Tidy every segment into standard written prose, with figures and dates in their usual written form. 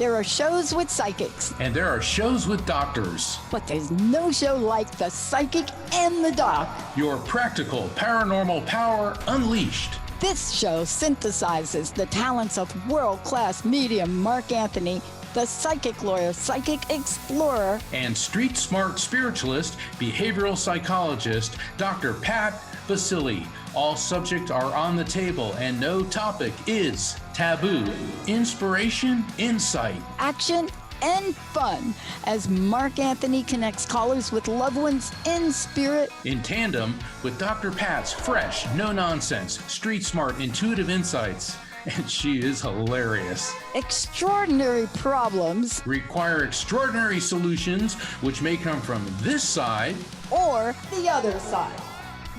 There are shows with psychics. And there are shows with doctors. But there's no show like The Psychic and the Doc. Your practical paranormal power unleashed. This show synthesizes the talents of world-class medium Mark Anthony, the psychic lawyer, psychic explorer, and street smart spiritualist, behavioral psychologist, Dr. Pat Baccili. All subjects are on the table and no topic is taboo. Inspiration, insight, action, and fun as Mark Anthony connects callers with loved ones in spirit. In tandem with Dr. Pat's fresh, no-nonsense, street smart, intuitive insights. And she is hilarious. Extraordinary problems require extraordinary solutions, which may come from this side or the other side.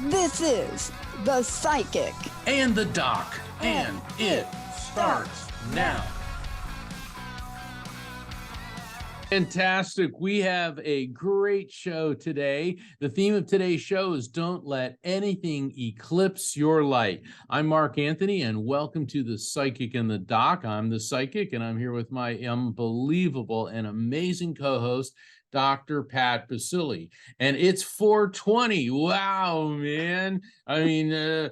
This is The Psychic and the Doc, and it starts now. Fantastic. We have a great show today. The theme of today's show is Don't Let Anything Eclipse Your Light. I'm Mark Anthony, and welcome to The Psychic and the Doc. I'm the Psychic, and I'm here with my unbelievable and amazing co-host, Dr. Pat Baccili. And it's 420. Wow, man. I mean,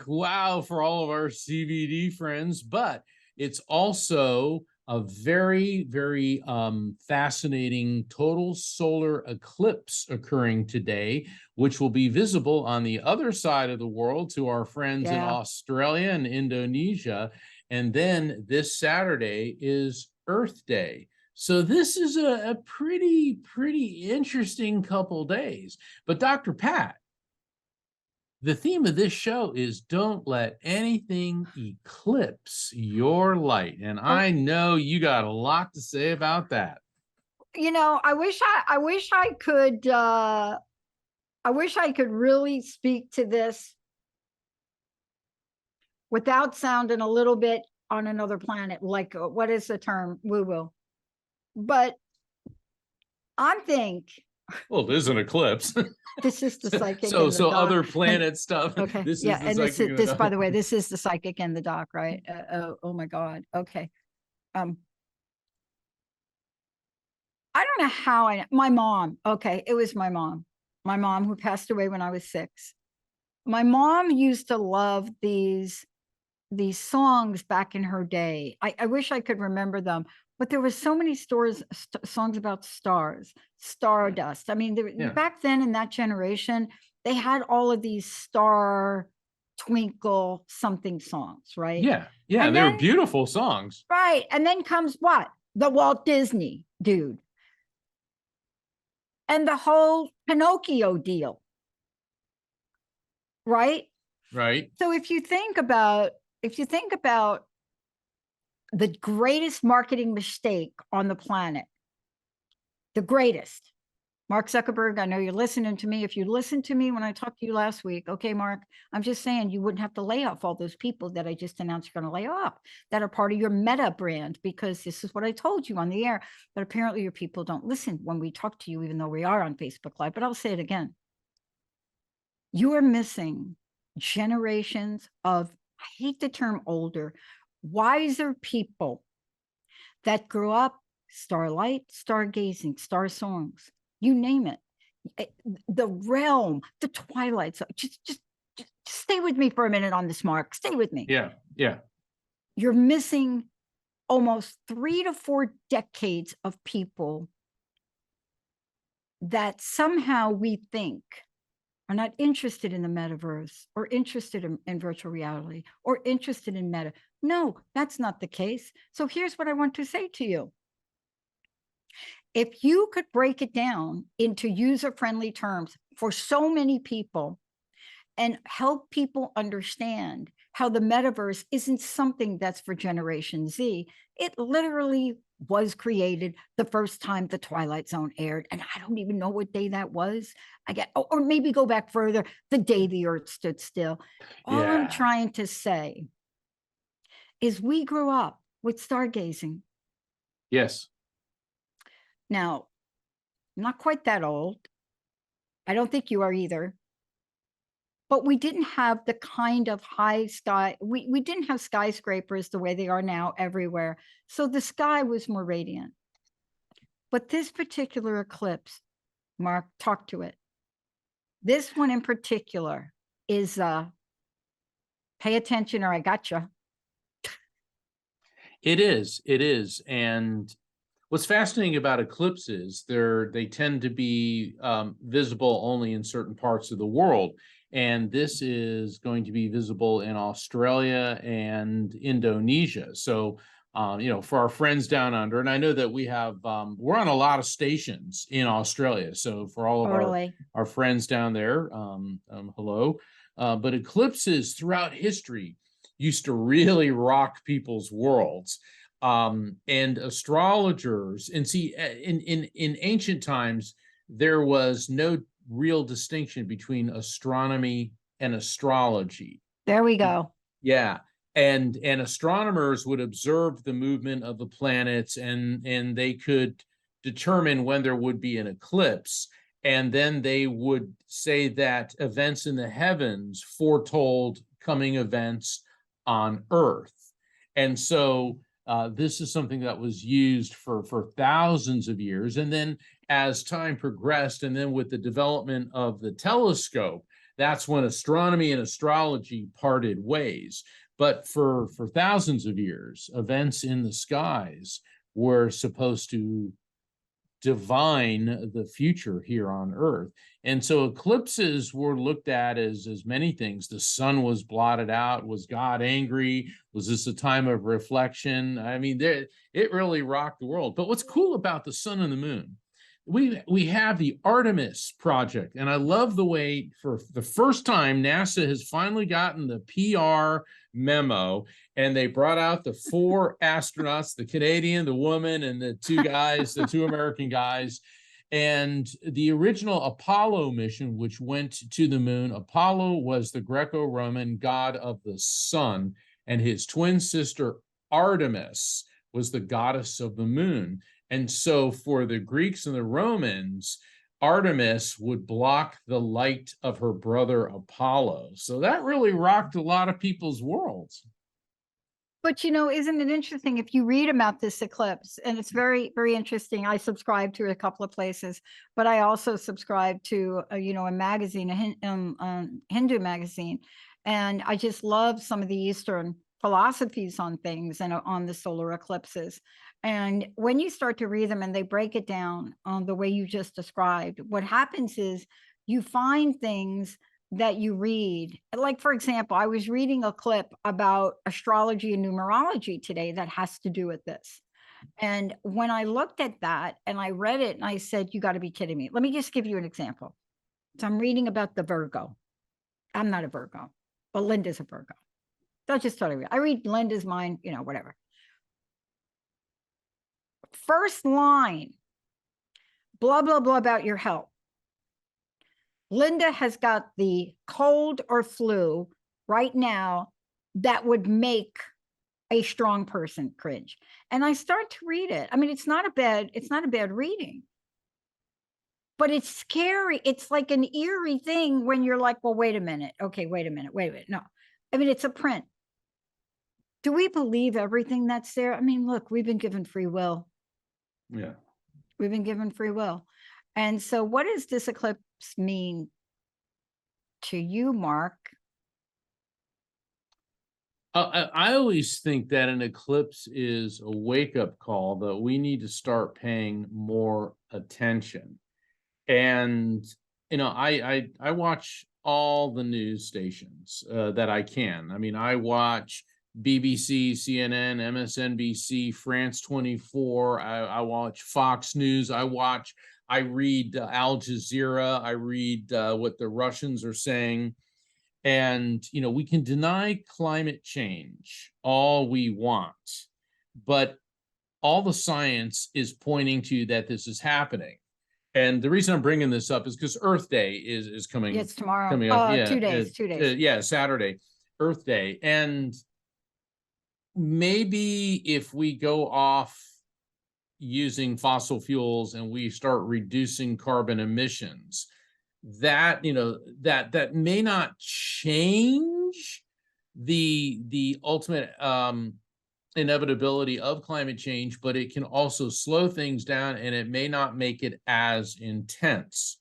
wow for all of our CBD friends, but it's also a very, very fascinating total solar eclipse occurring today, which will be visible on the other side of the world to our friends in Australia and Indonesia. And then this Saturday is Earth Day. So this is a pretty interesting couple days. But Dr. Pat, the theme of this show is Don't Let Anything Eclipse Your Light. And I know you got a lot to say about that. You know, I wish I could really speak to this without sounding a little bit on another planet, like what is the term? Woo-woo. But I think, well, there's an eclipse. This is the psychic. So and the doc. other planet stuff. Okay. This yeah. is And this by the way, this is the psychic and the doc, right? Oh my God. Okay. I don't know how my mom. Okay. It was my mom who passed away when I was 6. My mom used to love these songs back in her day. I wish I could remember them. But there were so many songs about stars, stardust. I mean, back then in that generation, they had all of these star twinkle something songs, right? Yeah. And they were beautiful songs. Right. And then comes what? The Walt Disney dude. And the whole Pinocchio deal. Right? Right. So if you think about the greatest marketing mistake on the planet, the greatest. Mark Zuckerberg, I know you're listening to me. If you listened to me when I talked to you last week, okay, Mark, I'm just saying you wouldn't have to lay off all those people that I just announced you're going to lay off that are part of your Meta brand, because this is what I told you on the air. But apparently your people don't listen when we talk to you, even though we are on Facebook Live. But I'll say it again. You are missing generations of, I hate the term older, wiser people that grew up starlight, stargazing, star songs, you name it. The realm, the twilight. So just stay with me for a minute on this, Mark. Stay with me. Yeah. You're missing almost 3 to 4 decades of people that somehow we think are not interested in the metaverse or interested in virtual reality or interested in meta. No, that's not the case. So here's what I want to say to you. If you could break it down into user-friendly terms for so many people and help people understand how the metaverse isn't something that's for Generation Z, it literally was created the first time the Twilight Zone aired. And I don't even know what day that was. Or maybe go back further, the day the earth stood still. All I'm trying to say is we grew up with stargazing. Yes. Now, I'm not quite that old. I don't think you are either. but we didn't have the kind of high sky. We didn't have skyscrapers the way they are now everywhere. So the sky was more radiant. But this particular eclipse, Mark, talk to it. This one in particular is, pay attention or I gotcha. It is. And what's fascinating about eclipses, they tend to be visible only in certain parts of the world. And this is going to be visible in Australia and Indonesia. So, for our friends down under, and I know that we have, we're on a lot of stations in Australia. So for all of our friends down there, hello. But eclipses throughout history used to really rock people's worlds. And astrologers, and see, in ancient times, there was no real distinction between astronomy and astrology. There we go. Yeah. And astronomers would observe the movement of the planets, and they could determine when there would be an eclipse. And then they would say that events in the heavens foretold coming events on Earth. And so this is something that was used for thousands of years. And then as time progressed, and then with the development of the telescope, that's when astronomy and astrology parted ways. But for thousands of years, events in the skies were supposed to divine the future here on Earth. And so eclipses were looked at as many things. The sun was blotted out. Was God angry? Was this a time of reflection? I mean, it really rocked the world. But what's cool about the sun and the moon, we have the Artemis project. And I love the way, for the first time, NASA has finally gotten the PR memo, and they brought out the 4 astronauts, the Canadian, the woman, and the 2 guys, the 2 American guys. And the original Apollo mission, which went to the moon, Apollo was the Greco-Roman god of the sun, and his twin sister Artemis was the goddess of the moon. And so for the Greeks and the Romans, Artemis would block the light of her brother Apollo. So that really rocked a lot of people's worlds. But isn't it interesting if you read about this eclipse? And it's very, very interesting. I subscribe to a couple of places, but I also subscribe to a magazine, a Hindu magazine, and I just love some of the Eastern philosophies on things and on the solar eclipses. And when you start to read them and they break it down on the way you just described, what happens is you find things that you read. Like, for example, I was reading a clip about astrology and numerology today that has to do with this. And when I looked at that and I read it and I said, you got to be kidding me. Let me just give you an example. So I'm reading about the Virgo. I'm not a Virgo, but Linda's a Virgo. So I just thought I read Linda's mind, whatever. First line, blah, blah, blah about your health. Linda has got the cold or flu right now that would make a strong person cringe. And I start to read it. I mean, it's not a bad reading, but it's scary. It's like an eerie thing when you're like, well, wait a minute. Okay, wait a minute. No, I mean, it's a print. Do we believe everything that's there? I mean, look, we've been given free will. Yeah. We've been given free will. And so what does this eclipse mean to you, Mark? I always think that an eclipse is a wake-up call that we need to start paying more attention. And I watch all the news stations that I can. I mean, I watch BBC, CNN, MSNBC, France 24. I watch Fox News. I read Al Jazeera. I read what the Russians are saying. And, we can deny climate change all we want, but all the science is pointing to that this is happening. And the reason I'm bringing this up is because Earth Day is coming. It's tomorrow. Coming up. Yeah, 2 days. 2 days. Yeah, Saturday, Earth Day. And maybe if we go off using fossil fuels and we start reducing carbon emissions, that, that may not change the ultimate inevitability of climate change, but it can also slow things down, and it may not make it as intense.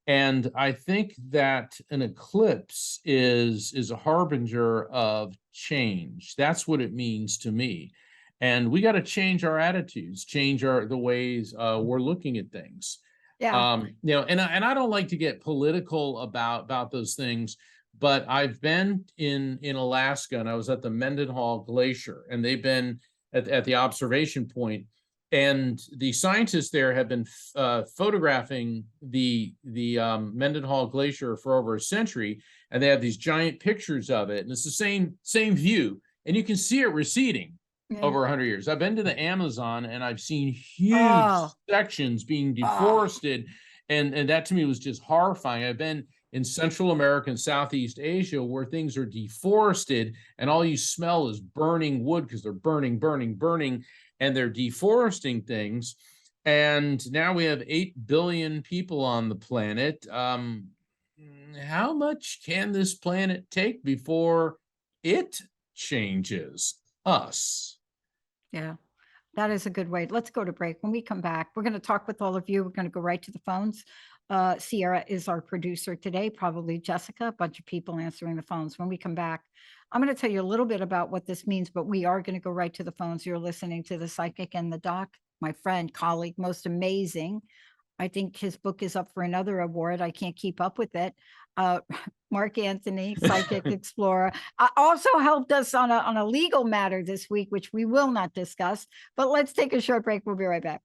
And I think that an eclipse is a harbinger of change. That's what it means to me. And we got to change our attitudes, change the ways we're looking at things. Yeah. And I don't like to get political about those things, but I've been in Alaska, and I was at the Mendenhall Glacier, and they've been at the observation point, and the scientists there have been photographing the Mendenhall Glacier for over a century, and they have these giant pictures of it, and it's the same view, and you can see it receding over 100 years. I've been to the Amazon, and I've seen huge sections being deforested, and that to me was just horrifying. I've been in Central America and Southeast Asia, where things are deforested, and all you smell is burning wood, because they're burning, and they're deforesting things. And now we have 8 billion people on the planet. How much can this planet take before it changes us? Yeah, that is a good way. Let's go to break. When we come back, we're going to talk with all of you. We're going to go right to the phones. Sierra is our producer today, probably Jessica, a bunch of people answering the phones. When we come back, I'm going to tell you a little bit about what this means, but we are going to go right to the phones. You're listening to The Psychic and the Doc, my friend, colleague, most amazing. I think his book is up for another award. I can't keep up with it. Mark Anthony, Psychic Explorer, also helped us on a legal matter this week, which we will not discuss. But let's take a short break. We'll be right back.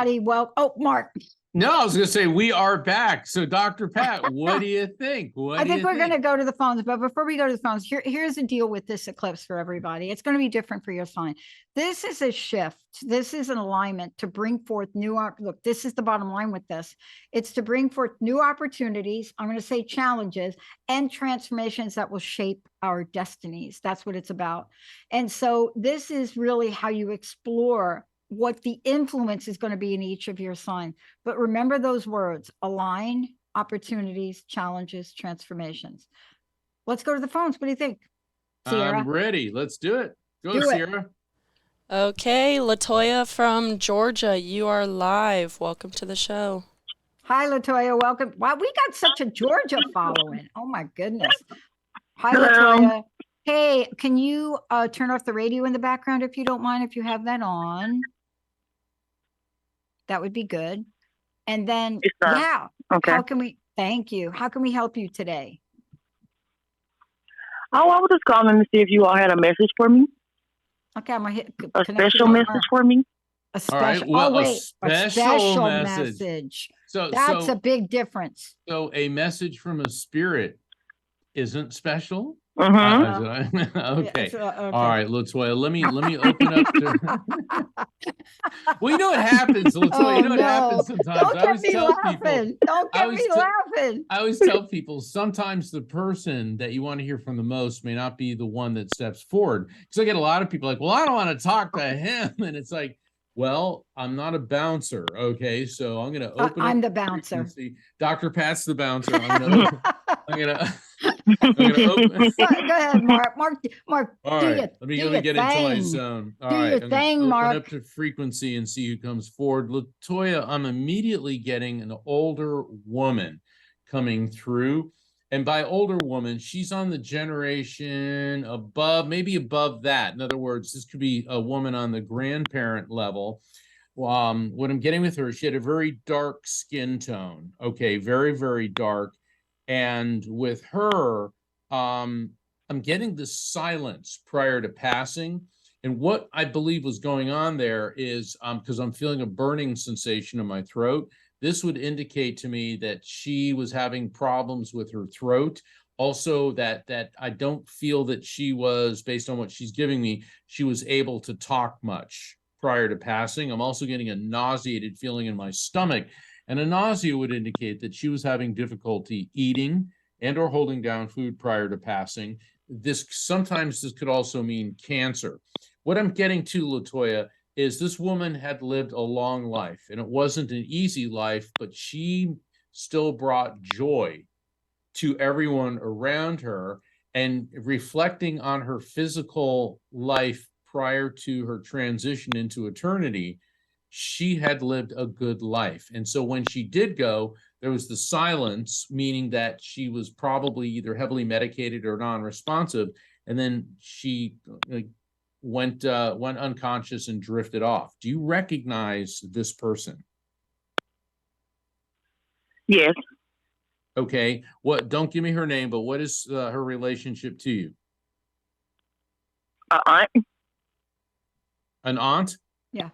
Well, Mark. No, I was going to say we are back. So, Dr. Pat, what do you think? I think we're going to go to the phones, but before we go to the phones, here's the deal with this eclipse for everybody. It's going to be different for your sign. This is a shift. This is an alignment to bring forth look, this is the bottom line with this. It's to bring forth new opportunities. I'm going to say challenges and transformations that will shape our destinies. That's what it's about. And so this is really how you explore what the influence is going to be in each of your signs. But remember those words: align, opportunities, challenges, transformations. Let's go to the phones. What do you think, Sierra? I'm ready. Let's do it. Go, Sierra. Okay, Latoya from Georgia, you are live. Welcome to the show. Hi, Latoya. Welcome. Wow, we got such a Georgia following. Oh, my goodness. Hi, Hello. Latoya. Hey, can you turn off the radio in the background if you don't mind, if you have that on? That would be good. And then, yeah. Okay. How can we, thank you. How can we help you today? Oh, I was just calling to see if you all had a message for me. Okay, I'm going to hit a special message for me. A special, right, well, a special message. So that's a big difference. So a message from a spirit isn't special? Mm-hmm. Okay. All right, Latoya, let me open up to well, you know what happens, Latoya, what happens sometimes. Don't get me laughing. Don't get me laughing. I always tell people sometimes the person that you want to hear from the most may not be the one that steps forward. Because I get a lot of people like, well, I don't want to talk to him. And it's like, well, I'm not a bouncer. Okay, so I'm going to open. I'm the bouncer. Dr. Pat's the bouncer. I'm going to open. Go ahead, Mark. Mark. All right, let me get into my zone. All right, your thing, Mark. Open up to frequency and see who comes forward. Latoya, I'm immediately getting an older woman coming through. And by older woman, she's on the generation above, maybe above that. In other words, this could be a woman on the grandparent level. What I'm getting with her, she had a very dark skin tone. Okay, very, very dark. And with her, I'm getting this silence prior to passing. And what I believe was going on there is because I'm feeling a burning sensation in my throat. This would indicate to me that she was having problems with her throat. Also, that I don't feel that she was, based on what she's giving me, she was able to talk much prior to passing. I'm also getting a nauseated feeling in my stomach. And a nausea would indicate that she was having difficulty eating and or holding down food prior to passing. sometimes this could also mean cancer. What I'm getting to, Latoya, is this woman had lived a long life, and it wasn't an easy life, but she still brought joy to everyone around her. And reflecting on her physical life prior to her transition into eternity, she had lived a good life. And so when she did go, there was the silence, meaning that she was probably either heavily medicated or non-responsive. And then she went unconscious and drifted off. Do you recognize this person? Yes. Okay. What? Don't give me her name, but what is her relationship to you? Aunt. An aunt? Yeah.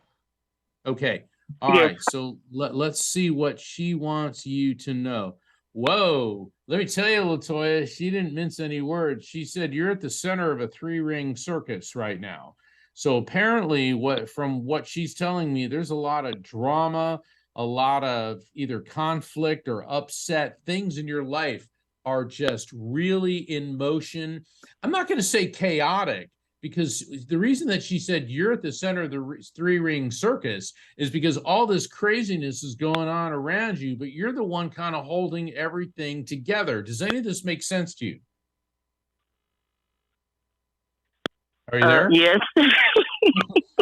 Okay. All Yes. right. So let's see what she wants you to know. Whoa. Let me tell you, Latoya, she didn't mince any words. She said you're at the center of a 3-ring circus right now. So apparently, from what she's telling me, there's a lot of drama, a lot of either conflict or upset. Things in your life are just really in motion. I'm not going to say chaotic, because the reason that she said you're at the center of the 3-ring circus is because all this craziness is going on around you, but you're the one kind of holding everything together. Does any of this make sense to you? Are you there? Yes.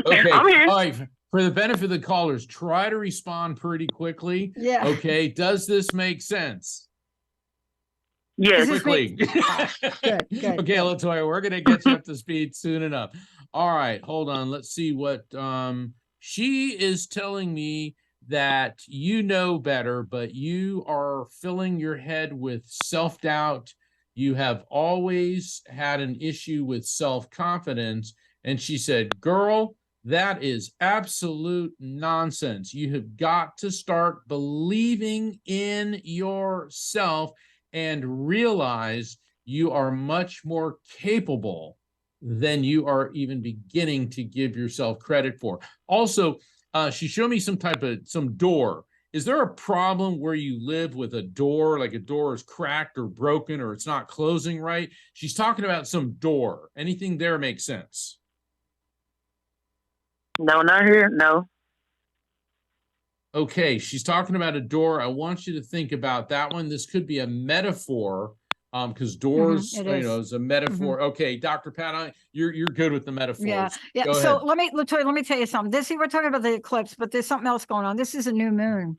Okay. I'm here. All right. For the benefit of the callers, try to respond pretty quickly. Yeah. Okay. Does this make sense? Yes. Does this Quickly. Good, good. Okay, Latoya, we're gonna get you up to speed soon enough. All right, hold on. Let's see what she is telling me, that you know better, but you are filling your head with self-doubt. You have always had an issue with self-confidence. And she said, girl, that is absolute nonsense. You have got to start believing in yourself and realize you are much more capable than you are even beginning to give yourself credit for. Also, she showed me some door. Is there a problem where you live with a door, like a door is cracked or broken or it's not closing right? She's talking about some door. Anything there makes sense? No, not here. No. Okay, she's talking about a door. I want you to think about that one. This could be a metaphor, because doors, it is. is a metaphor. Okay, Dr. Pat, you're good with the metaphors. Yeah, yeah. Go So ahead. Latoya, let me tell you something. We're talking about the eclipse, but there's something else going on. This is a new moon.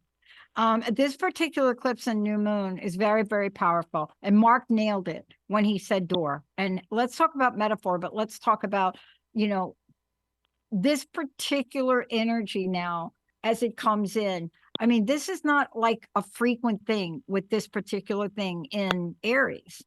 This particular eclipse and new moon is very, very powerful. And Mark nailed it when he said door. And let's talk about metaphor, but let's talk about, this particular energy now as it comes in. I mean, this is not like a frequent thing with this particular thing in Aries.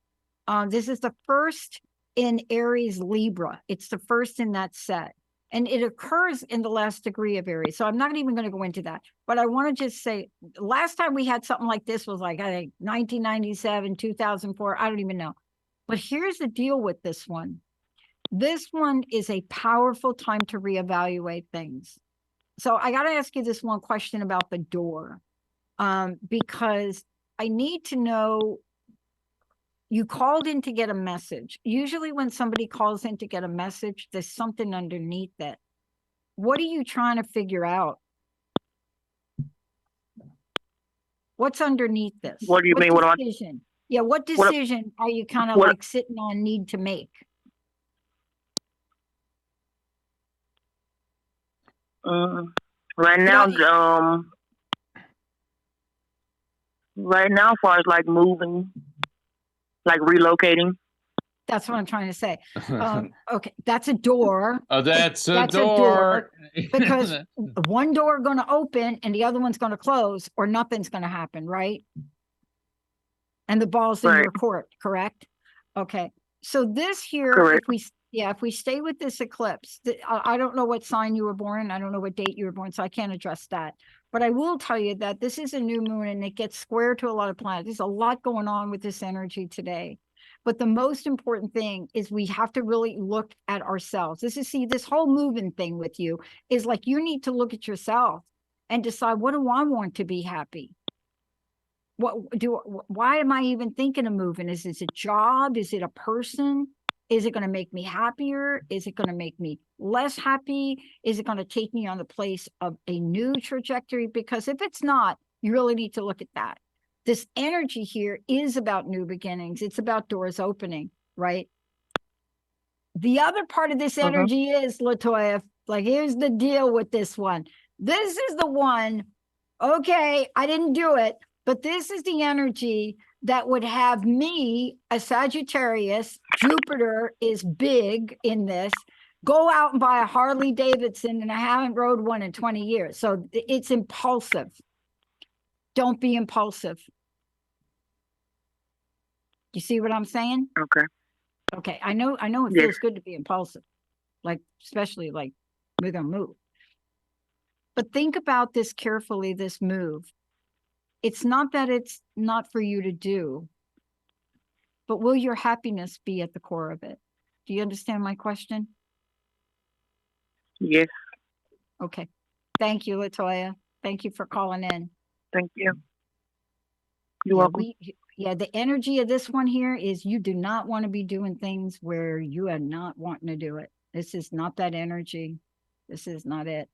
This is the first in Aries Libra. It's the first in that set. And it occurs in the last degree of Aries. So I'm not even going to go into that. But I want to just say, last time we had something like this was like, I think, 1997, 2004. I don't even know. But here's the deal with this one. This one is a powerful time to reevaluate things. So I got to ask you this one question about the door, because I need to know, you called in to get a message. Usually when somebody calls in to get a message, there's something underneath it. What are you trying to figure out? What's underneath this? What do you mean? What decision? Yeah, what decision are you kind of like sitting on need to make? Right now, as far as like moving, like relocating. That's what I'm trying to say. Okay, that's a door. Oh, that's a door. Because one door going to open and the other one's going to close, or nothing's going to happen, right? And the ball's in your court, correct? Okay. So this here, correct. if we stay with this eclipse, I don't know what sign you were born. I don't know what date you were born, so I can't address that. But I will tell you that this is a new moon and it gets square to a lot of planets. There's a lot going on with this energy today. But the most important thing is we have to really look at ourselves. This whole moving thing with you is like, you need to look at yourself and decide, what do I want to be happy? Why am I even thinking of moving? Is it a job? Is it a person? Is it going to make me happier? Is it going to make me less happy? Is it going to take me on the place of a new trajectory? Because if it's not, you really need to look at that. This energy here is about new beginnings. It's about doors opening, right? The other part of this energy is, Latoya, like, here's the deal with this one. This is the one, okay, I didn't do it, but this is the energy that would have me, a Sagittarius, Jupiter is big in this, go out and buy a Harley Davidson, and I haven't rode one in 20 years. So it's impulsive. Don't be impulsive. You see what I'm saying? Okay. Okay, I know it Yes. feels good to be impulsive, like, especially like we're gonna move. But think about this carefully, this move. It's not that it's not for you to do, but will your happiness be at the core of it? Do you understand my question? Yes. Okay. Thank you, Latoya. Thank you for calling in. Thank you. You're welcome. The energy of this one here is you do not want to be doing things where you are not wanting to do it. This is not that energy. This is not it.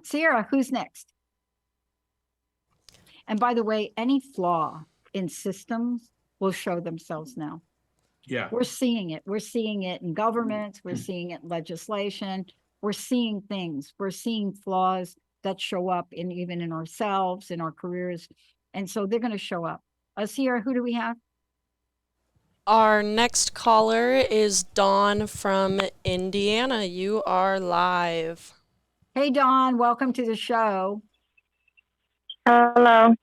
Sierra, who's next? And by the way, any flaw in systems will show themselves now. Yeah. We're seeing it. We're seeing it in governments. We're seeing it in legislation. We're seeing things. We're seeing flaws that show up even in ourselves, in our careers. And so they're going to show up. Sierra, who do we have? Our next caller is Dawn from Indiana. You are live. Hey, Dawn, welcome to the show. Hello.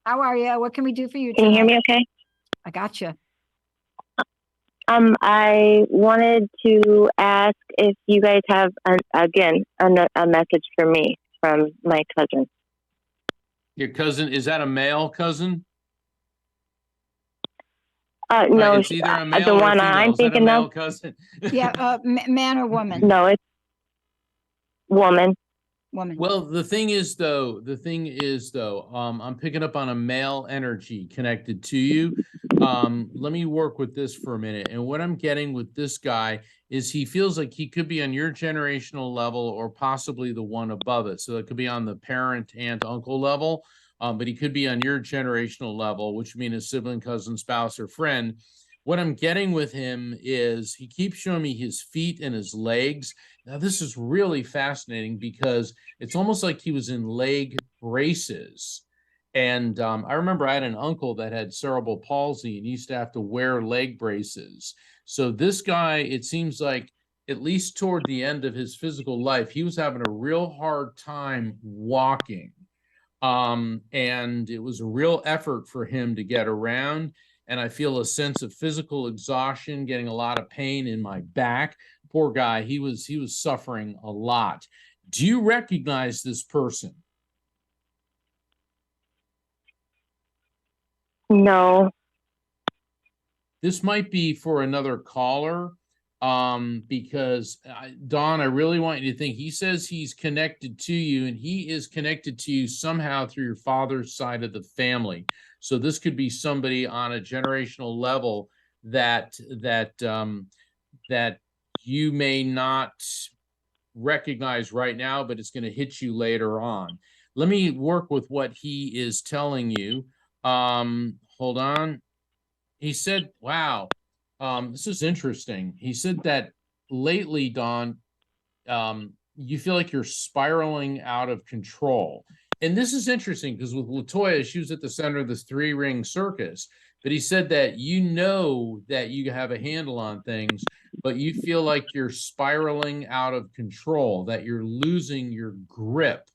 How are you? What can we do for you Can you hear tonight? me okay? I got you. I wanted to ask if you guys have, a message for me from my cousin. Your cousin, is that a male cousin? No, It's either a male the or a one female. I'm Is that a thinking male of. cousin? Yeah, man or woman? No, it's woman. Woman. Well, the thing is though, I'm picking up on a male energy connected to you. Let me work with this for a minute. And what I'm getting with this guy is he feels like he could be on your generational level or possibly the one above it. So it could be on the parent, aunt, uncle level, but he could be on your generational level, which would mean a sibling, cousin, spouse, or friend. What I'm getting with him is he keeps showing me his feet and his legs. Now, this is really fascinating because it's almost like he was in leg braces. And I remember I had an uncle that had cerebral palsy and used to have to wear leg braces. So this guy, it seems like, at least toward the end of his physical life, he was having a real hard time walking. And it was a real effort for him to get around. And I feel a sense of physical exhaustion, getting a lot of pain in my back. Poor guy, he was suffering a lot. Do you recognize this person? No. This might be for another caller, because Dawn, I really want you to think. He says he's connected to you, and he is connected to you somehow through your father's side of the family. So this could be somebody on a generational level that you may not recognize right now, but it's going to hit you later on. Let me work with what he is telling you. Hold on. He said, wow, this is interesting. He said that lately, Dawn, you feel like you're spiraling out of control. And this is interesting because with Latoya, she was at the center of this 3-ring circus. But he said that you know that you have a handle on things, but you feel like you're spiraling out of control, that you're losing your grip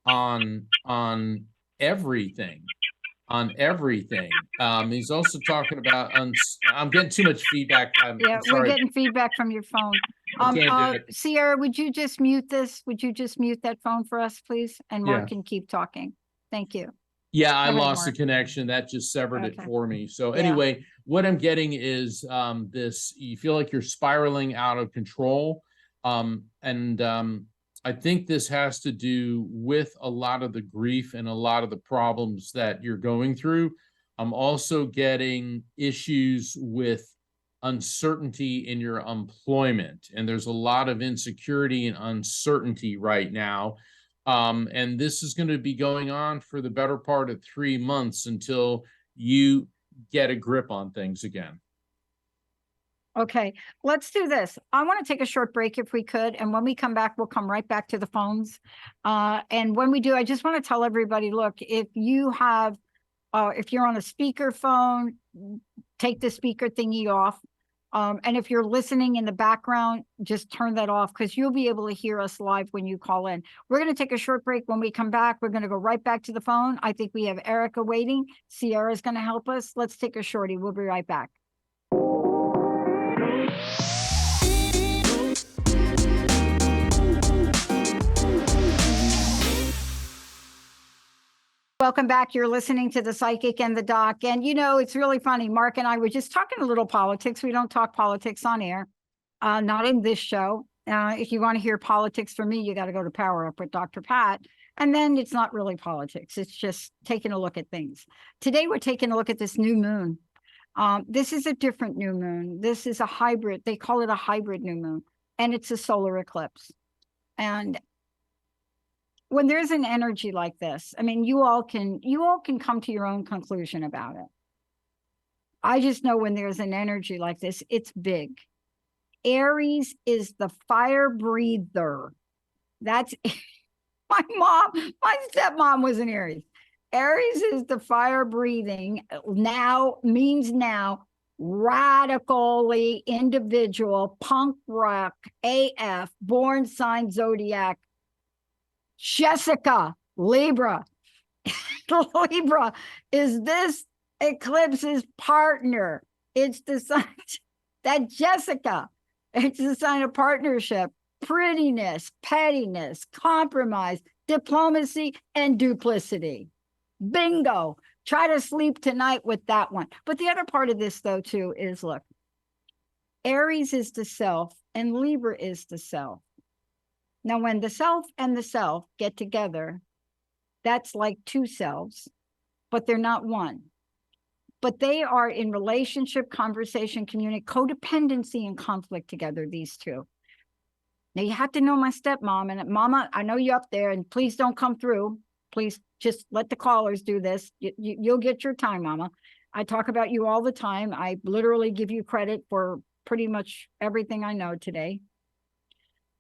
on everything. He's also talking about, I'm getting too much feedback. Yeah, sorry. we're getting feedback from your phone. I can't do it. Sierra, would you just mute this? Would you just mute that phone for us, please? And Mark Yeah. can keep talking. Thank you. Yeah, I Go ahead, lost the Mark. connection. That just severed it Okay. for me. So Yeah. anyway, what I'm getting is this, you feel like you're spiraling out of control. I think this has to do with a lot of the grief and a lot of the problems that you're going through. I'm also getting issues with uncertainty in your employment. And there's a lot of insecurity and uncertainty right now. And this is going to be going on for the better part of 3 months until you get a grip on things again. Okay, let's do this. I want to take a short break if we could. And when we come back, we'll come right back to the phones. And when we do, I just want to tell everybody, look, if you have, if you're on a speaker phone, take the speaker thingy off. And if you're listening in the background, just turn that off because you'll be able to hear us live when you call in. We're going to take a short break. When we come back, we're going to go right back to the phone. I think we have Erica waiting. Sierra's going to help us. Let's take a shorty. We'll be right back. Welcome back. You're listening to The Psychic and the Doc. And, you know, it's really funny. Mark and I were just talking a little politics. We don't talk politics on air, not in this show. If you want to hear politics from me, you got to go to Power Up with Dr. Pat. And then it's not really politics. It's just taking a look at things. Today, we're taking a look at this new moon. This is a different new moon. This is a hybrid. They call it a hybrid new moon. And it's a solar eclipse. And when there's an energy like this, I mean, you all can come to your own conclusion about it. I just know when there's an energy like this, it's big. Aries is the fire breather. That's my stepmom was an Aries. Aries is the fire breathing, means radically individual, punk rock, AF, born sign zodiac. Jessica, Libra. Libra is this eclipse's partner. It's the sign that Jessica, it's the sign of partnership, prettiness, pettiness, compromise, diplomacy, and duplicity. Bingo. Try to sleep tonight with that one. But the other part of this, though, too, is look, Aries is the self and Libra is the self. Now, when the self and the self get together, that's like two selves, but they're not one. But they are in relationship, conversation, community, codependency, and conflict together, these two. Now, you have to know my stepmom. And Mama, I know you're up there, and please don't come through. Please just let the callers do this. You'll get your time, Mama. I talk about you all the time. I literally give you credit for pretty much everything I know today.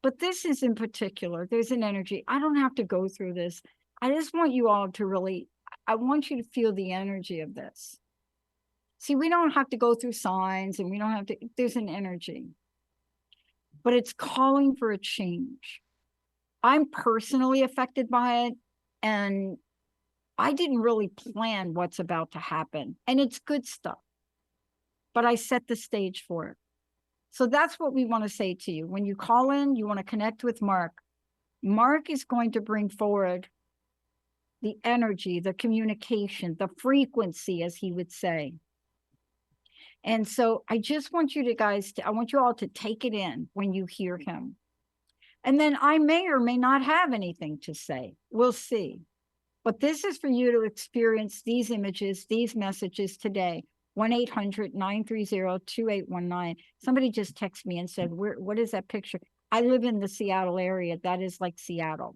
But this is in particular, there's an energy. I don't have to go through this. I just want you all to really, I want you to feel the energy of this. See, we don't have to go through signs and we don't have to, there's an energy. But it's calling for a change. I'm personally affected by it. And I didn't really plan what's about to happen. And it's good stuff. But I set the stage for it. So that's what we want to say to you. When you call in, you want to connect with Mark. Mark is going to bring forward the energy, the communication, the frequency, as he would say. And so I just want you I want you all to take it in when you hear him. And then I may or may not have anything to say. We'll see. But this is for you to experience these images, these messages today. 1-800-930-2819. Somebody just texted me and said, what is that picture? I live in the Seattle area. That is like Seattle.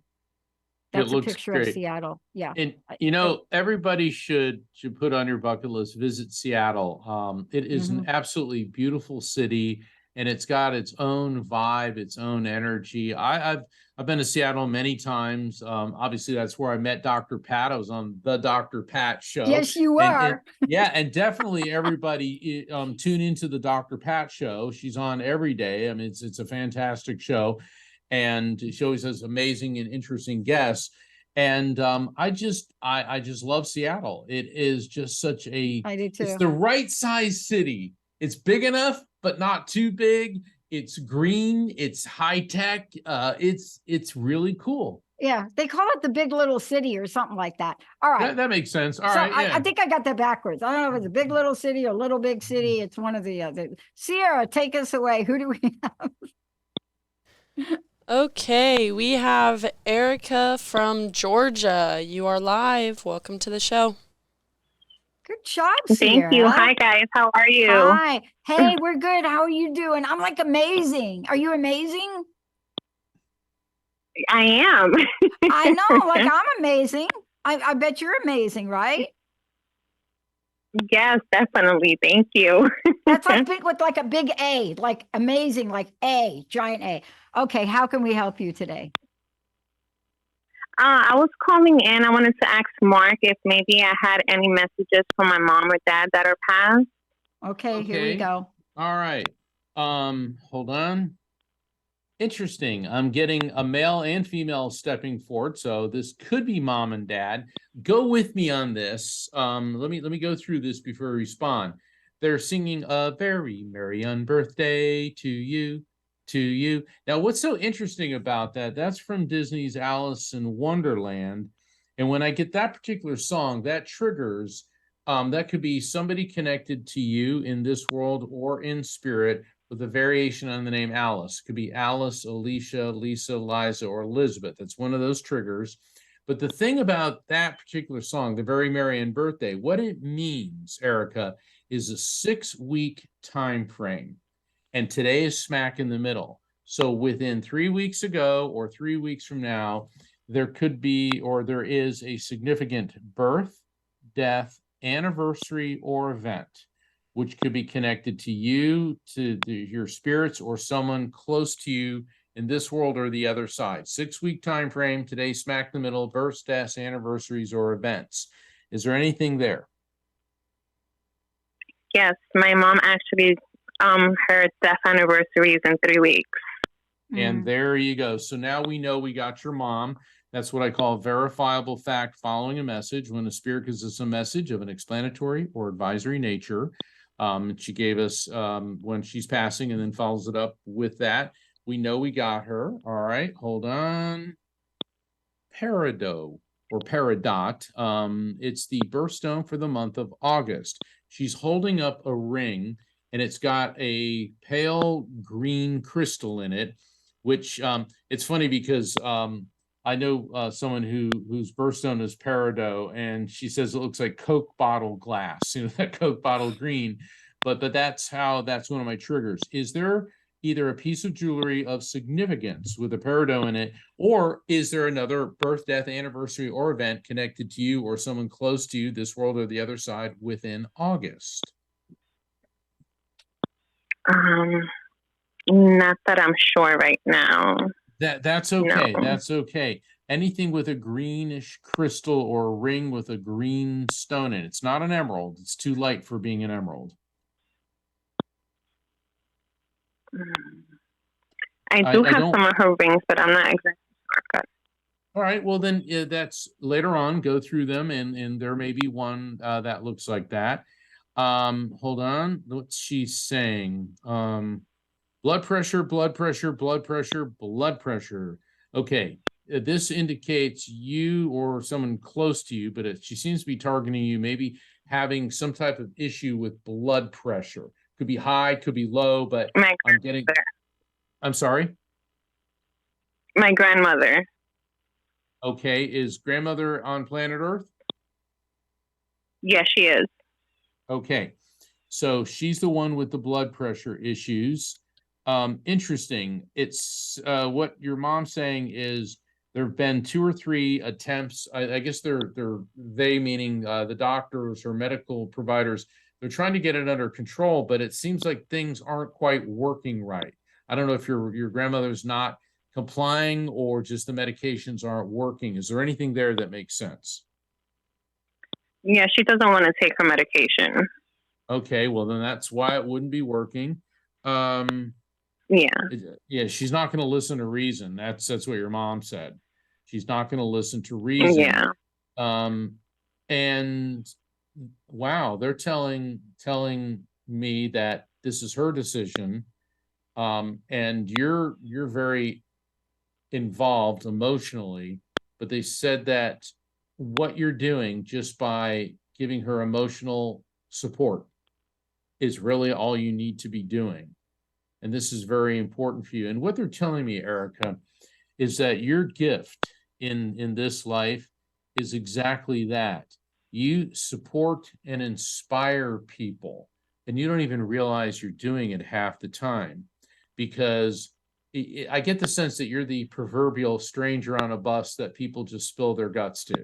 That's a picture of Seattle. Yeah. And you know, everybody should put on your bucket list, visit Seattle. It is an absolutely beautiful city, and it's got its own vibe, its own energy. I've been to Seattle many times. Obviously, that's where I met Dr. Pat. I was on the Dr. Pat show. Yes, you were. Yeah, and definitely everybody tune into the Dr. Pat show. She's on every day. I mean, it's a fantastic show, and she always has amazing and interesting guests. And I just love Seattle. It is just such a. I do too. It's the right size city. It's big enough, but not too big. It's green. It's high tech. It's really cool. Yeah, they call it the big little city or something like that. All right. That makes sense. All right. Yeah. I think I got that backwards. I don't know if it's a big little city or little big city. It's one of the other. Sierra, take us away. Who do we have? Okay, we have Erica from Georgia. You are live. Welcome to the show. Good job, Thank you. Sierra. Hi, guys. How are you? Hi. Hey, we're good. How are you doing? I'm like amazing. Are you amazing? I am. I know, like I'm amazing. I bet you're amazing, right? Yes, definitely. Thank you. That's like big with like a big A, like amazing, like A, giant A. Okay, how can we help you today? I was calling in. I wanted to ask Mark if maybe I had any messages from my mom or dad that are passed. Okay, here we Okay. go. All right. Hold on. Interesting. I'm getting a male and female stepping forward, so this could be mom and dad. Go with me on this. Let me go through this before I respond. They're singing a very merry birthday to you, to you. Now, what's so interesting about that? That's from Disney's Alice in Wonderland. And when I get that particular song, that triggers, that could be somebody connected to you in this world or in spirit with a variation on the name Alice. It could be Alice, Alicia, Lisa, Liza, or Elizabeth. It's one of those triggers. But the thing about that particular song, The Very Merry Birthday, what it means, Erica, is a 6-week time frame. And today is smack in the middle. So within 3 weeks ago or 3 weeks from now, there could be or there is a significant birth, death, anniversary, or event, which could be connected to you, to your spirits, or someone close to you in this world or the other side. 6-week time frame, today smack in the middle, births, deaths, anniversaries, or events. Is there anything there? Yes, my mom actually, her death anniversary is in 3 weeks. And there you go. So now we know we got your mom. That's what I call verifiable fact following a message. When the spirit gives us a message of an explanatory or advisory nature, she gave us when she's passing and then follows it up with that. We know we got her. All right, hold on. Peridot or Peridot. It's the birthstone for the month of August. She's holding up a ring and it's got a pale green crystal in it, which it's funny because I know someone whose birthstone is peridot, and she says it looks like Coke bottle glass, that Coke bottle green. But that's one of my triggers. Is there either a piece of jewelry of significance with a peridot in it, or is there another birth, death, anniversary, or event connected to you or someone close to you, this world or the other side, within August? Not that I'm sure right now. That's okay. No. That's okay. Anything with a greenish crystal or a ring with a green stone in it. It's not an emerald. It's too light for being an emerald. I do have don't. some of her rings, but I'm not exactly sure. All right. Well, then that's later on. Go through them, and there may be one that looks like that. Hold on. What's she saying? Blood pressure, blood pressure, blood pressure, blood pressure. Okay, this indicates you or someone close to you, but she seems to be targeting you, maybe having some type of issue with blood pressure. Could be high, could be low, but I'm sorry? My grandmother. Okay, is grandmother on planet Earth? Yes, she is. Okay, so she's the one with the blood pressure issues. Interesting. It's what your mom's saying is there have been 2 or 3 attempts. I guess they meaning the doctors or medical providers. They're trying to get it under control, but it seems like things aren't quite working right. I don't know if your grandmother's not complying or just the medications aren't working. Is there anything there that makes sense? Yeah, she doesn't want to take her medication. Okay, well then that's why it wouldn't be working. Yeah, she's not going to listen to reason. That's what your mom said. She's not going to listen to reason. Yeah. And wow, they're telling me that this is her decision. And you're very involved emotionally, but they said that what you're doing just by giving her emotional support is really all you need to be doing. And this is very important for you. And what they're telling me, Erica, is that your gift in this life is exactly that. you support and inspire people, and you don't even realize you're doing it half the time, because I get the sense that you're the proverbial stranger on a bus that people just spill their guts to.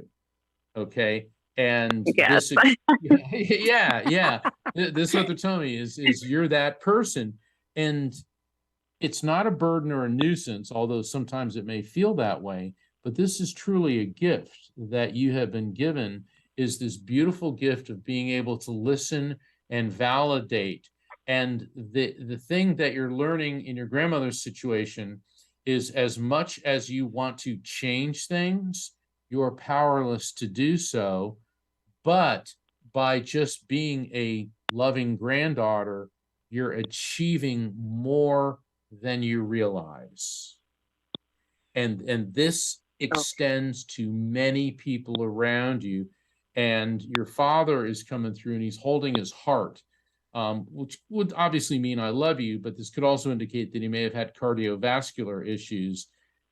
Okay. And Yes. this, yeah. This is what they're telling me is you're that person. And it's not a burden or a nuisance, although sometimes it may feel that way, but this is truly a gift that you have been given, is this beautiful gift of being able to listen and validate. And the thing that you're learning in your grandmother's situation is, as much as you want to change things, you're powerless to do so. But by just being a loving granddaughter, you're achieving more than you realize. And this extends to many people around you. And your father is coming through and he's holding his heart, which would obviously mean I love you, but this could also indicate that he may have had cardiovascular issues.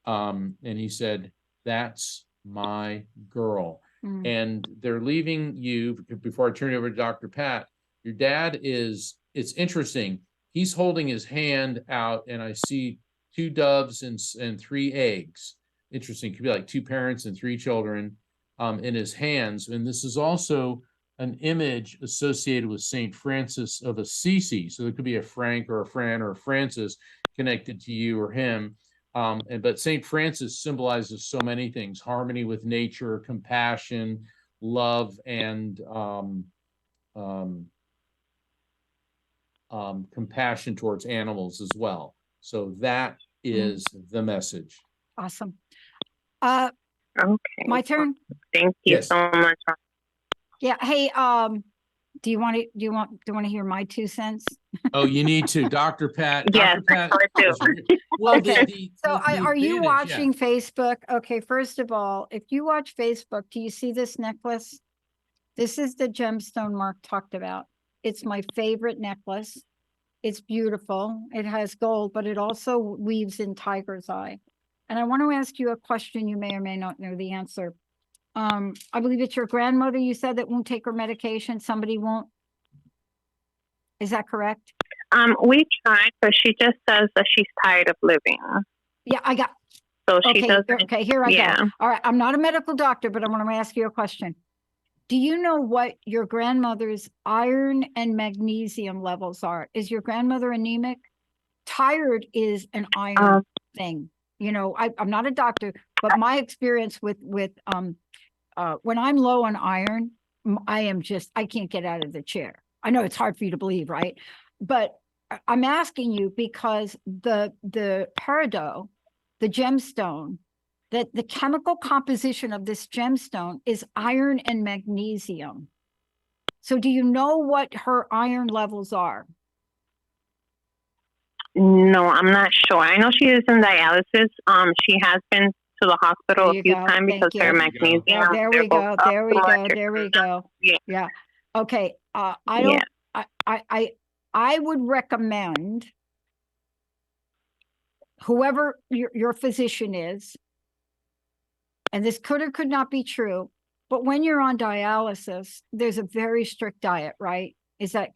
And he said, that's my girl. Mm. And they're leaving you. Before I turn it over to Dr. Pat, your dad is, it's interesting. He's holding his hand out and I see 2 doves and 3 eggs. Interesting. Could be like 2 parents and 3 children in his hands. And this is also an image associated with St. Francis of Assisi. So there could be a Frank or a Fran or a Francis connected to you or him. But St. Francis symbolizes so many things: harmony with nature, compassion, love, and compassion towards animals as well. So that is the message. Awesome. Okay. My turn. Thank you Yes. so much. Yeah. Hey, do you want to hear my 2 cents? Oh, you need to, Dr. Pat. Yes, Dr. Pat. I do. Well, Okay. So are you advantage, watching Facebook? Okay, first of all, if you watch Facebook, do you see this necklace? This is the gemstone Mark talked about. It's my favorite necklace. It's beautiful. It has gold, but it also weaves in tiger's eye. And I want to ask you a question you may or may not know the answer. I believe it's your grandmother, you said, that won't take her medication. Somebody won't. Is that correct? We tried, but she just says that she's tired of living. Yeah, I got. So she Okay, doesn't. okay, here I Yeah. go. All right, I'm not a medical doctor, but I want to ask you a question. Do you know what your grandmother's iron and magnesium levels are? Is your grandmother anemic? Tired is an iron thing. You know, I'm not a doctor, but my experience with when I'm low on iron, I can't get out of the chair. I know it's hard for you to believe, right? But I'm asking you because the peridot, the gemstone, that the chemical composition of this gemstone is iron and magnesium. So do you know what her iron levels are? No, I'm not sure. I know she is in dialysis. She has been to the hospital a few times because her magnesium. Yeah, there we go. There we go. There we go. Yeah. Okay. I would recommend whoever your physician is, and this could or could not be true, but when you're on dialysis, there's a very strict diet, right?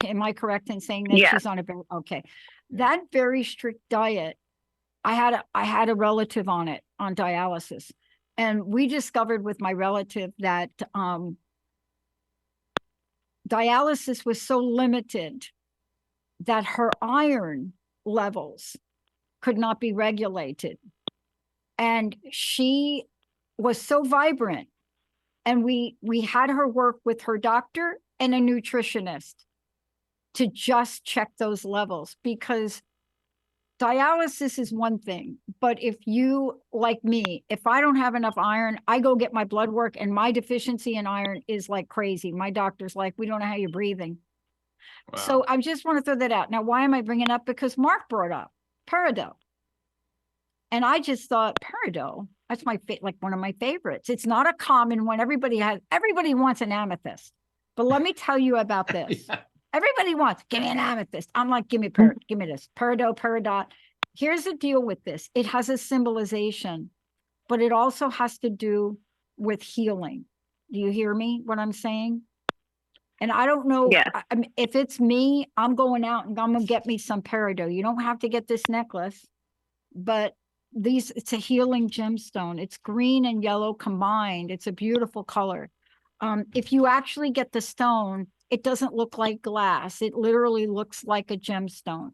Am I correct in saying that? Yes. She's on okay. That very strict diet, I had a relative on dialysis, and we discovered with my relative that dialysis was so limited that her iron levels could not be regulated. And she was so vibrant. And we had her work with her doctor and a nutritionist to just check those levels, because dialysis is one thing, but if you, like me, if I don't have enough iron, I go get my blood work and my deficiency in iron is like crazy. My doctor's like, we don't know how you're breathing. Wow. So I just want to throw that out. Now, why am I bringing it up? Because Mark brought up peridot. And I just thought peridot, that's like one of my favorites. It's not a common one. Everybody wants an amethyst. But let me tell you about this. Yeah. Everybody wants, give me an amethyst. I'm like, give me this. Peridot. Here's the deal with this. It has a symbolization, but it also has to do with healing. Do you hear me, what I'm saying? And I don't know, Yes. I mean, if it's me, I'm going out and I'm gonna get me some peridot. You don't have to get this necklace, but it's a healing gemstone. It's green and yellow combined. It's a beautiful color. If you actually get the stone, it doesn't look like glass. It literally looks like a gemstone.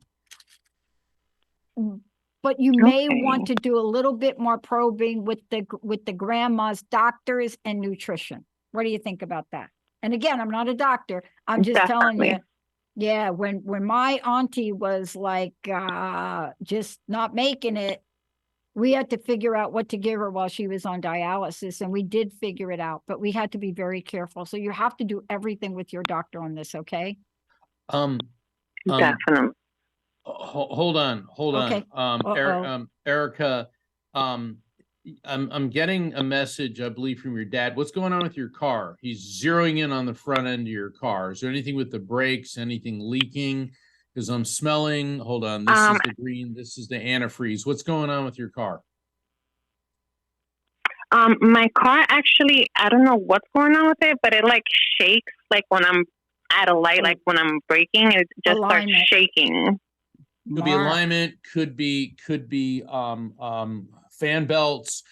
But you may want to do a little bit more probing with the grandma's doctors and nutrition. What do you think about that? And again, I'm not a doctor. I'm just telling you. Yeah, when my auntie was like just not making it, we had to figure out what to give her while she was on dialysis, and we did figure it out, but we had to be very careful. So you have to do everything with your doctor on this, okay? Definitely. Hold on. Okay. Erica, I'm getting a message, I believe, from your dad. What's going on with your car? He's zeroing in on the front end of your car. Is there anything with the brakes, anything leaking? Because I'm smelling, hold on, this is the green, this is the antifreeze. What's going on with your car? My car actually, I don't know what's going on with it, but it like shakes like when I'm at a light, like when I'm braking, it just starts shaking. Could be alignment, could be fan belts.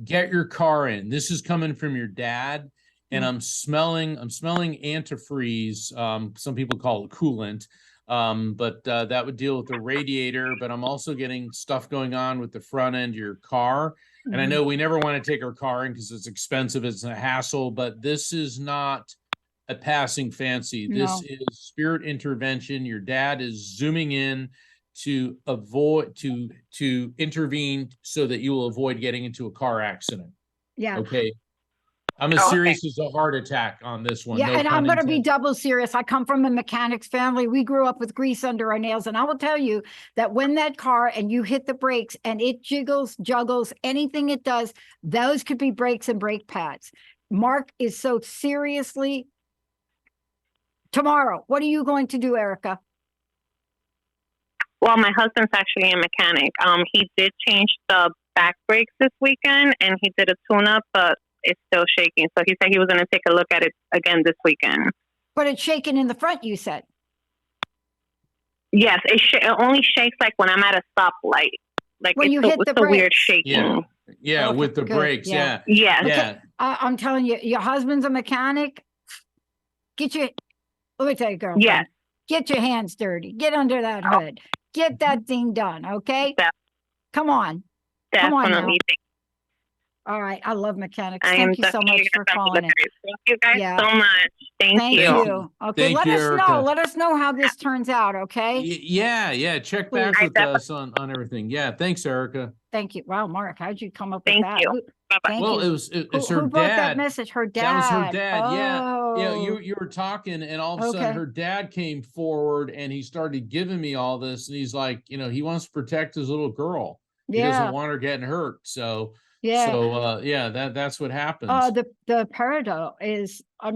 Get your car in. This is coming from your dad, and I'm smelling antifreeze. Some people call it coolant. But that would deal with the radiator, but I'm also getting stuff going on with the front end of your car. And I know we never want to take our car in because it's expensive, it's a hassle, but this is not a passing fancy. This is spirit intervention. Your dad is zooming in to avoid, to intervene so that you will avoid getting into a car accident. Yeah. Okay. I'm as serious as a heart attack on this one. Yeah, no and I'm pun going to be intended. double serious. I come from a mechanics family. We grew up with grease under our nails. And I will tell you that when that car and you hit the brakes and it jiggles, juggles, anything it does, those could be brakes and brake pads. Mark is so seriously. Tomorrow, what are you going to do, Erica? Well, my husband's actually a mechanic. He did change the back brakes this weekend and he did a tune-up, but it's still shaking. So he said he was going to take a look at it again this weekend. But it's shaking in the front, you said. Yes, it only shakes like when I'm at a stoplight. Like when you hit the brakes. Weird shaking. Yeah, Okay, with the good. brakes. Yes. Okay. I'm telling you, your husband's a mechanic. Let me tell you, girlfriend. Yes. Get your hands dirty. Get under that hood. Get that thing done, okay? Come on. Definitely. Come on now. All right. I love mechanics. I Thank you so much for calling in. Thank you guys so much. Thank you. Okay, Thank let you, us Erica. know. Let us know how this turns out, okay? Yeah. Check back Please. with us on everything. Yeah. Thanks, Erica. Thank you. Wow, Mark, how'd you come up with Thank that? you. Thank Well, you. it's her Who brought that dad. message? Her dad. That was her dad. Oh. Yeah. You were talking, and all of a sudden her dad came forward and he started giving me all this, and he's like, he wants to protect his little girl. He doesn't want her getting hurt. So that's what happens. The peridot is, I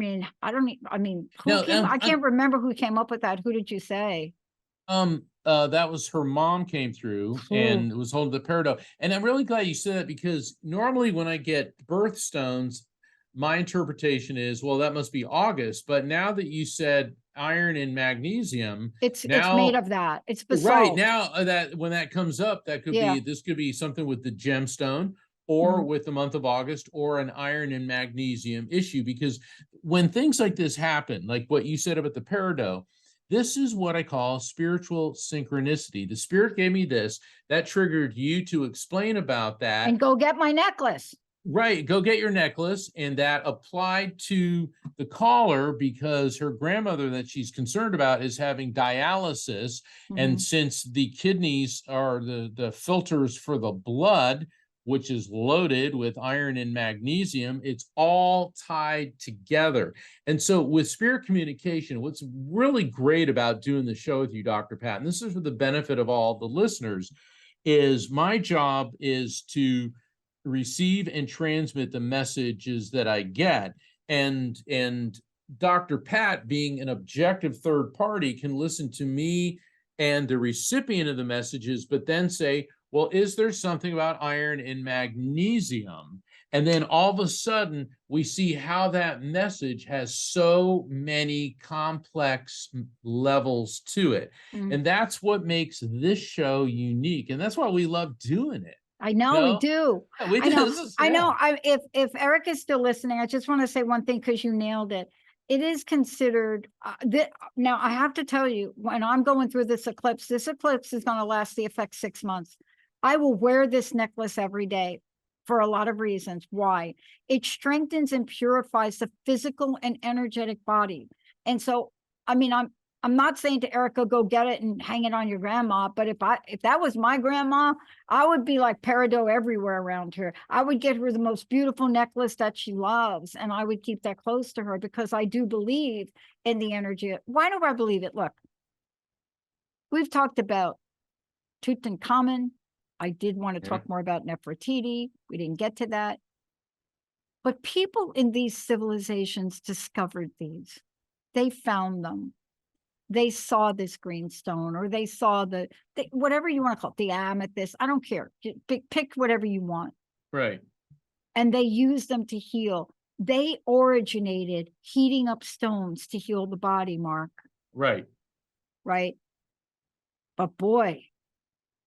can't remember who came up with that. Who did you say? That was her mom came through and was holding the peridot. And I'm really glad you said that, because normally when I get birthstones, my interpretation is, well, that must be August. But now that you said iron and magnesium, it's made of that. It's basalt. Right now that when that comes up, that could be, this could be something with the gemstone or with the month of August, or an iron and magnesium issue. Because when things like this happen, like what you said about the peridot, this is what I call spiritual synchronicity. The spirit gave me this, that triggered you to explain about that. And go get my necklace. Right. Go get your necklace. And that applied to the caller because her grandmother that she's concerned about is having dialysis. And since the kidneys are the filters for the blood, which is loaded with iron and magnesium, it's all tied together. And so with spirit communication, what's really great about doing the show with you, Dr. Pat, and this is for the benefit of all the listeners, is my job is to receive and transmit the messages that I get. And Dr. Pat, being an objective third party, can listen to me and the recipient of the messages, but then say, well, is there something about iron and magnesium And then all of a sudden, we see how that message has so many complex levels to it. Mm. And that's what makes this show unique. And that's why we love doing it. I know we No? do. Yeah, we I do. know. This is- I know. yeah. If Eric is still listening, I just want to say one thing because you nailed it. It is considered now. I have to tell you, when I'm going through this eclipse is going to last the effect 6 months. I will wear this necklace every day for a lot of reasons. Why? It strengthens and purifies the physical and energetic body. And so, I mean, I'm not saying to Erica, go get it and hang it on your grandma, but if that was my grandma, I would be like peridot everywhere around her. I would get her the most beautiful necklace that she loves, and I would keep that close to her because I do believe in the energy. Why do I believe it? Look, we've talked about Tutankhamun. I did want to talk more about Nefertiti. We didn't get to that. But people in these civilizations discovered these. They found them. They saw this green stone, or they saw whatever you want to call it, the amethyst. I don't care. Pick whatever you want. Right. And they used them to heal. They originated heating up stones to heal the body, Mark. Right. Right. But boy,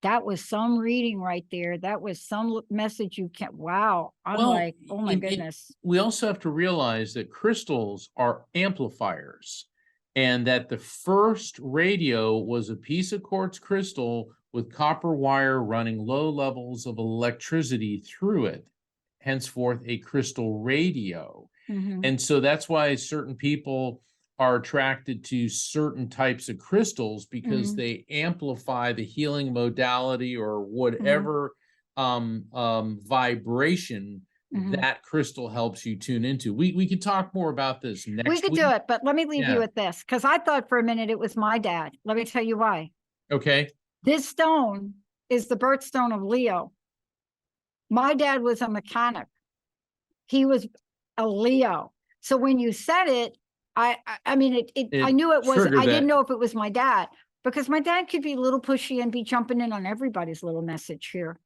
that was some reading right there. That was some message you can't. Wow. I'm like, oh my goodness. We also have to realize that crystals are amplifiers, and that the first radio was a piece of quartz crystal with copper wire running low levels of electricity through it, henceforth a crystal radio. Mhm. And so that's why certain people are attracted to certain types of crystals, because they amplify the healing modality or whatever vibration that crystal helps you tune into. We can talk more about this next week. We could do it, but let me leave Yeah. you with this, because I thought for a minute it was my dad. Let me tell you why. Okay. This stone is the birthstone of Leo. My dad was a mechanic. He was a Leo. So when you said it, I mean, I knew it was, triggered I didn't that. know if it was my dad, because my dad could be a little pushy and be jumping in on everybody's little message here.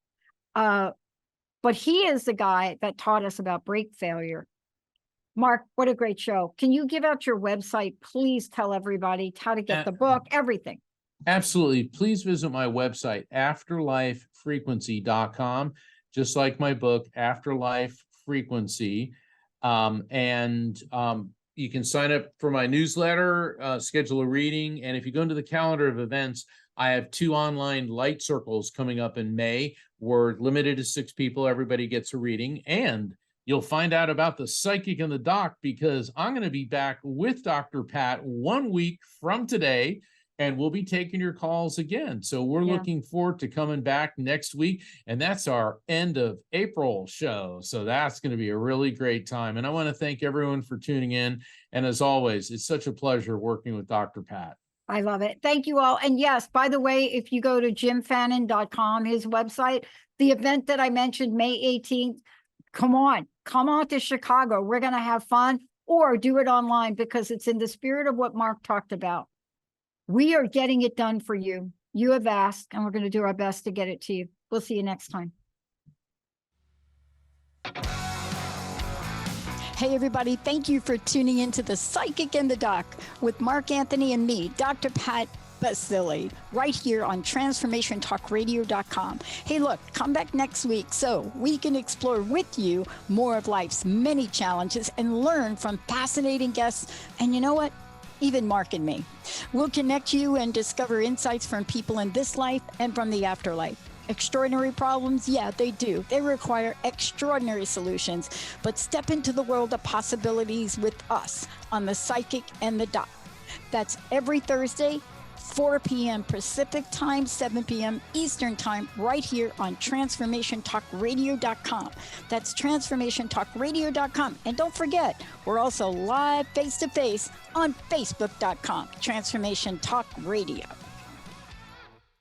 But he is the guy that taught us about break failure. Mark, what a great show. Can you give out your website? Please tell everybody how to get the book, everything. Absolutely. Please visit my website, afterlifefrequency.com, just like my book, Afterlife Frequency. You can sign up for my newsletter, schedule a reading. And if you go into the calendar of events, I have 2 online light circles coming up in May. We're limited to 6 people. Everybody gets a reading. And you'll find out about the psychic and the doc, because I'm going to be back with Dr. Pat 1 week from today, and we'll be taking your calls again. So we're looking forward to coming back next week. And that's our end of April show. So that's going to be a really great time. And I want to thank everyone for tuning in. And as always, it's such a pleasure working with Dr. Pat. I love it. Thank you all. And yes, by the way, if you go to jimfannin.com, his website, the event that I mentioned, May 18th, come on to Chicago. We're going to have fun, or do it online, because it's in the spirit of what Mark talked about. We are getting it done for you. You have asked, and we're going to do our best to get it to you. We'll see you next time. Hey, everybody. Thank you for tuning into The Psychic and the Doc with Mark Anthony and me, Dr. Pat Baccili, right here on TransformationTalkRadio.com. Hey, look, come back next week so we can explore with you more of life's many challenges and learn from fascinating guests. And you know what? Even Mark and me. We'll connect you and discover insights from people in this life and from the afterlife. Extraordinary problems? Yeah, they do. They require extraordinary solutions. But step into the world of possibilities with us on The Psychic and the Doc. That's every Thursday, 4 p.m. Pacific time, 7 p.m. Eastern time, right here on TransformationTalkRadio.com. That's TransformationTalkRadio.com. And don't forget, we're also live face-to-face on Facebook.com, Transformation Talk Radio.